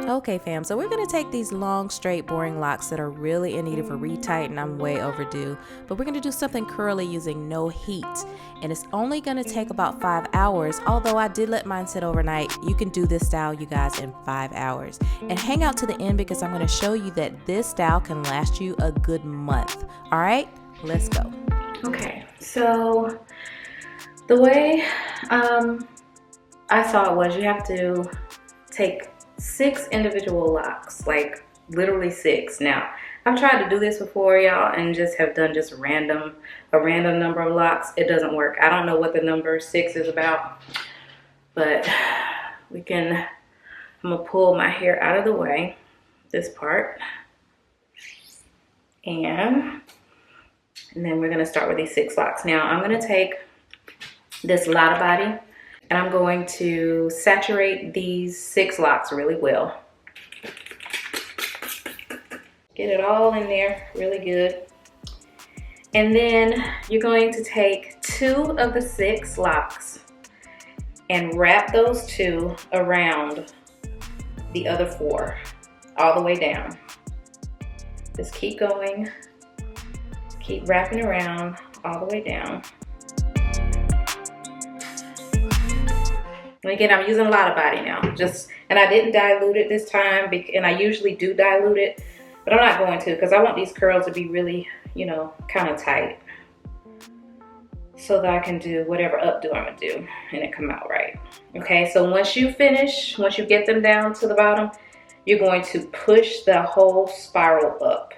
Okay fam, so we're going to take these long, straight, boring locks that are really in need of a retighten. I'm way overdue, but we're going to do something curly using no heat, and it's only going to take about 5 hours, although I did let mine sit overnight. You can do this style, you guys, in 5 hours. And hang out to the end because I'm going to show you that this style can last you a good month. All right, let's go. Okay, so the way I saw it was you have to take 6 individual locks, like literally 6. Now, I've tried to do this before, y'all, and just have done just a random number of locks. It doesn't work. I don't know what the number 6 is about, but I'm gonna pull my hair out of the way, this part, and then we're gonna start with these 6 locks. Now, I'm gonna take this Lotta Body, and I'm going to saturate these 6 locks really well. Get it all in there really good. And then you're going to take 2 of the 6 locks and wrap those 2 around the other 4, all the way down. Just keep going, keep wrapping around all the way down. And again, I'm using a Lotta Body now, and I didn't dilute it this time, and I usually do dilute it, but I'm not going to because I want these curls to be really, you know, kind of tight, so that I can do whatever updo I'm gonna do and it come out right. Okay, so once you get them down to the bottom, you're going to push the whole spiral up.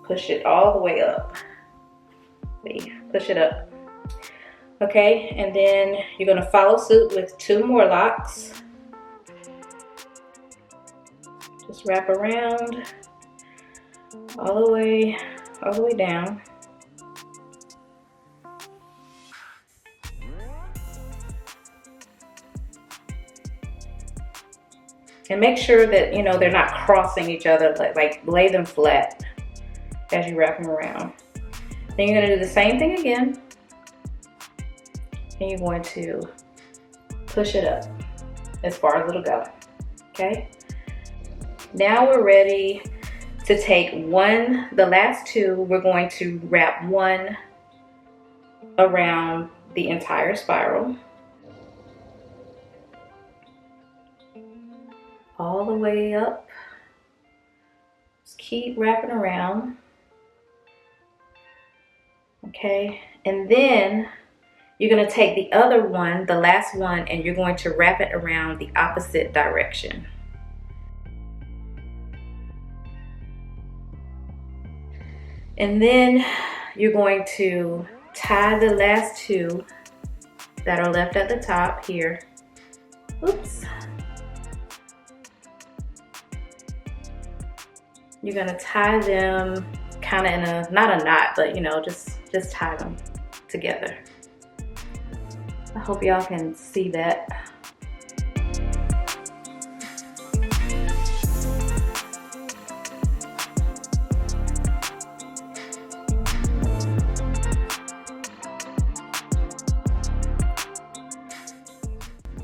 Push it all the way up. See, push it up. Okay, and then you're gonna follow suit with 2 more locks. Just wrap around all the way down. And make sure that, you know, they're not crossing each other, like lay them flat as you wrap them around. Then you're gonna do the same thing again. And you're going to push it up as far as it'll go, okay? Now we're ready to take the last 2, we're going to wrap 1 around the entire spiral. All the way up. Just keep wrapping around. Okay, and then you're gonna take the other one, the last one, and you're going to wrap it around the opposite direction. And then you're going to tie the last 2 that are left at the top here. Oops. You're gonna tie them kind of in a, not a knot, but you know, just tie them together. I hope y'all can see that.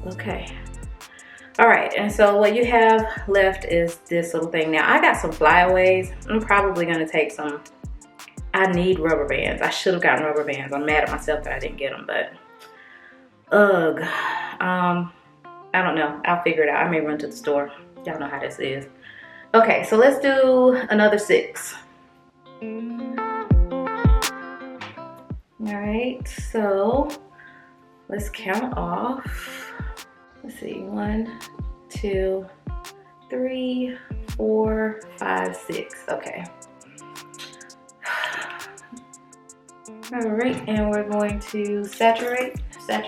Okay. All right, and so what you have left is this little thing. Now, I got some flyaways. I'm probably gonna take some, I need rubber bands. I should have gotten rubber bands. I'm mad at myself that I didn't get them, but ugh. I don't know, I'll figure it out. I may run to the store. Y'all know how this is. Okay, so let's do another 6. All right, so let's count off. Let's see, 1, 2, 3, 4, 5, 6. Okay. All right, and we're going to saturate. All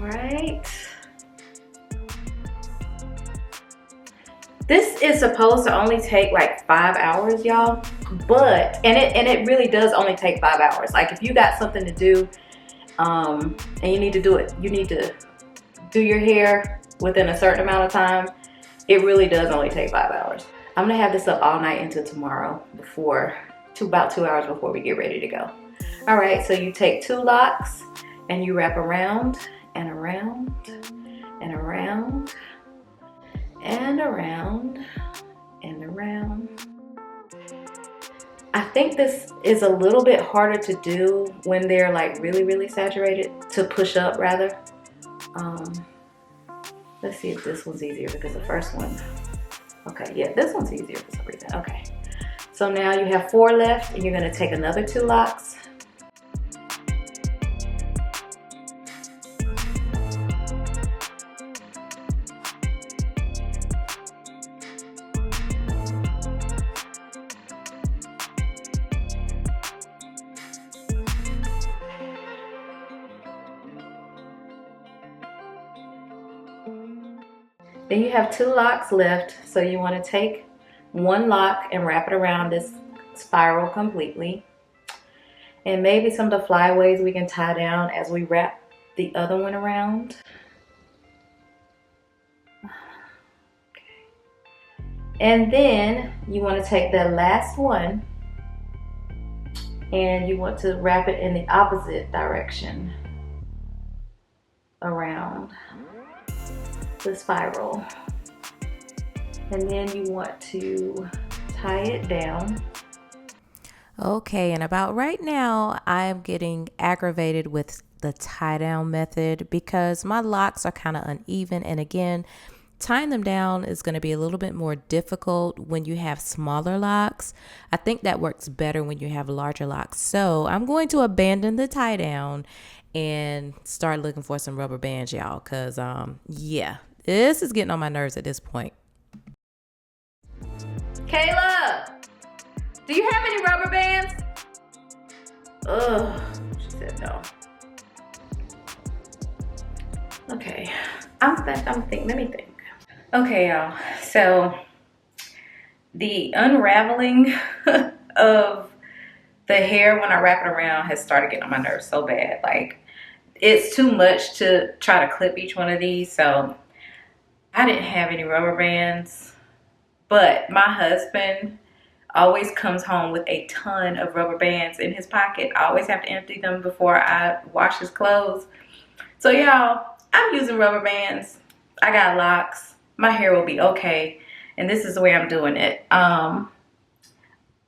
right. This is supposed to only take like 5 hours, y'all. But and it really does only take 5 hours. Like if you got something to do, and you need to do it, you need to do your hair within a certain amount of time. It really does only take 5 hours. I'm gonna have this up all night until tomorrow about 2 hours before we get ready to go. All right, so you take 2 locks and you wrap around and around and around and around and around. I think this is a little bit harder to do when they're like really, really saturated, to push up rather. Let's see if this one's easier, because the first one, okay, yeah, this one's easier for some reason. Okay, so now you have 4 left, and you're gonna take another 2 locks. Then you have 2 locks left, so you want to take 1 lock and wrap it around this spiral completely. And maybe some of the flyaways we can tie down as we wrap the other one around. Okay. And then you want to take that last one and you want to wrap it in the opposite direction around the spiral, and then you want to tie it down. Okay, and about right now, I'm getting aggravated with the tie down method because my locks are kind of uneven, and again, tying them down is going to be a little bit more difficult when you have smaller locks. I think that works better when you have larger locks, so I'm going to abandon the tie down and start looking for some rubber bands, y'all, because yeah, this is getting on my nerves at this point. Kayla, do you have any rubber bands? Ugh, she said no. Okay, let me think. Okay, y'all, so the unraveling of the hair when I wrap it around has started getting on my nerves so bad. Like, it's too much to try to clip each one of these, so I didn't have any rubber bands, but my husband always comes home with a ton of rubber bands in his pocket. I always have to empty them before I wash his clothes. So y'all, I'm using rubber bands. I got locks. My hair will be okay, and this is the way I'm doing it. I'm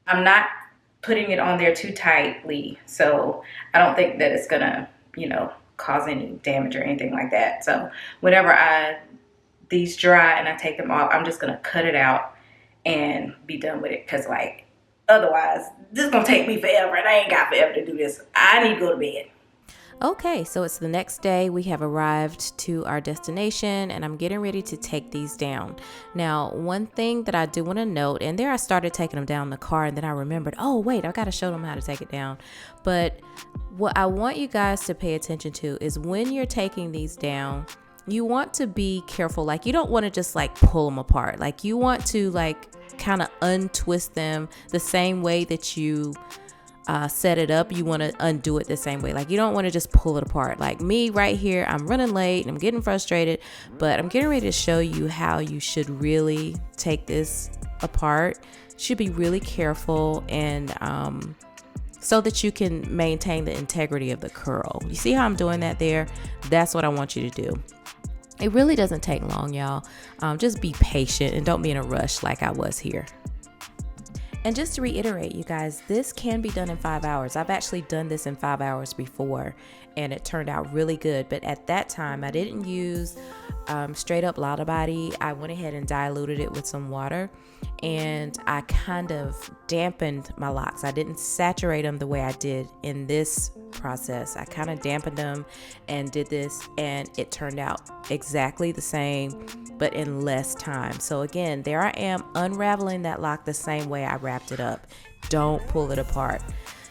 not putting it on there too tightly, so I don't think that it's gonna, cause any damage or anything like that. So whenever these dry and I take them off, I'm just gonna cut it out and be done with it, because like otherwise this is gonna take me forever and I ain't got forever to do this. I need to go to bed. Okay, so it's the next day. We have arrived to our destination and I'm getting ready to take these down. Now, one thing that I do want to note, and there I started taking them down in the car and then I remembered, oh wait, I got to show them how to take it down. But what I want you guys to pay attention to is when you're taking these down, you want to be careful. Like, you don't want to just like pull them apart. Like, you want to like kind of untwist them the same way that you set it up. You want to undo it the same way. Like, you don't want to just pull it apart. Like me right here, I'm running late and I'm getting frustrated, but I'm getting ready to show you how you should really take this apart. You should be really careful, and so that you can maintain the integrity of the curl. You see how I'm doing that there? That's what I want you to do. It really doesn't take long, y'all. Just be patient and don't be in a rush like I was here. And just to reiterate, you guys, this can be done in 5 hours. I've actually done this in 5 hours before and it turned out really good. But at that time, I didn't use straight up Lotta Body. I went ahead and diluted it with some water and I kind of dampened my locks. I didn't saturate them the way I did in this process. I kind of dampened them and did this, and it turned out exactly the same, but in less time. So again, there I am unraveling that lock the same way I wrapped it up. Don't pull it apart.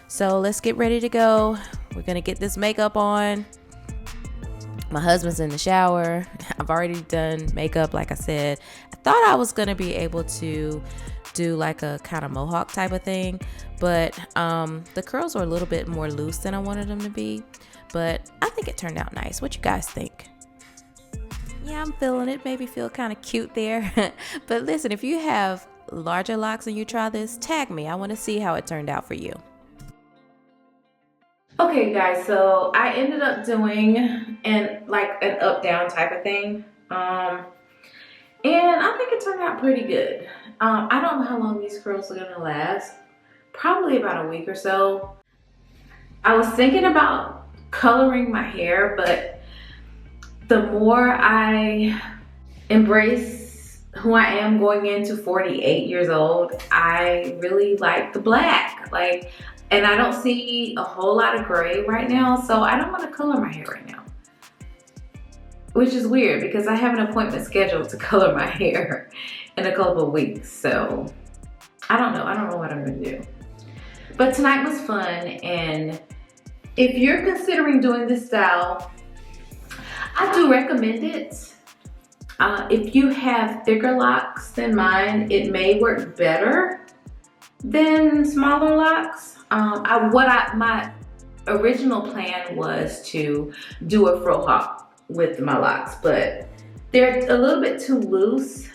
So let's get ready to go. We're gonna get this makeup on. My husband's in the shower. I've already done makeup, like I said. I thought I was gonna be able to do like a kind of mohawk type of thing, but the curls were a little bit more loose than I wanted them to be, but I think it turned out nice. What you guys think? Yeah, I'm feeling it. Maybe feel kind of cute there. But listen, if you have larger locks and you try this, tag me. I want to see how it turned out for you. Okay guys, so I ended up doing an up down type of thing. And I think it turned out pretty good. I don't know how long these curls are gonna last. Probably about a week or so. I was thinking about coloring my hair, but the more I embrace who I am going into 48 years old, I really like the black. And I don't see a whole lot of gray right now, so I don't want to color my hair right now. Which is weird because I have an appointment scheduled to color my hair in a couple of weeks. So I don't know what I'm gonna do. But tonight was fun, and if you're considering doing this style, I do recommend it. If you have thicker locks than mine, it may work better than smaller locks. My original plan was to do a fro hop with my locks, but they're a little bit too loose,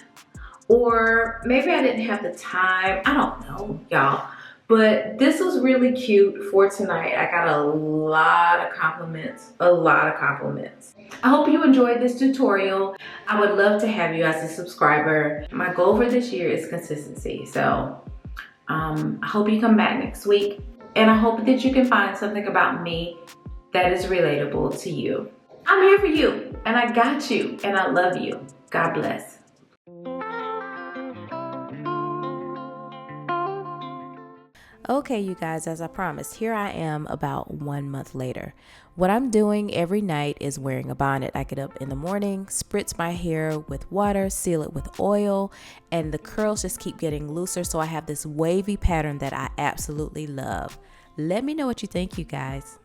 or maybe I didn't have the time. I don't know, y'all. But this was really cute for tonight. I got a lot of compliments, I hope you enjoyed this tutorial. I would love to have you as a subscriber. My goal for this year is consistency. So I hope you come back next week, and I hope that you can find something about me that is relatable to you. I'm here for you, and I got you, and I love you. God bless. Okay, you guys, as I promised, here I am about 1 month later. What I'm doing every night is wearing a bonnet. I get up in the morning, spritz my hair with water, seal it with oil, and the curls just keep getting looser, so I have this wavy pattern that I absolutely love. Let me know what you think, you guys.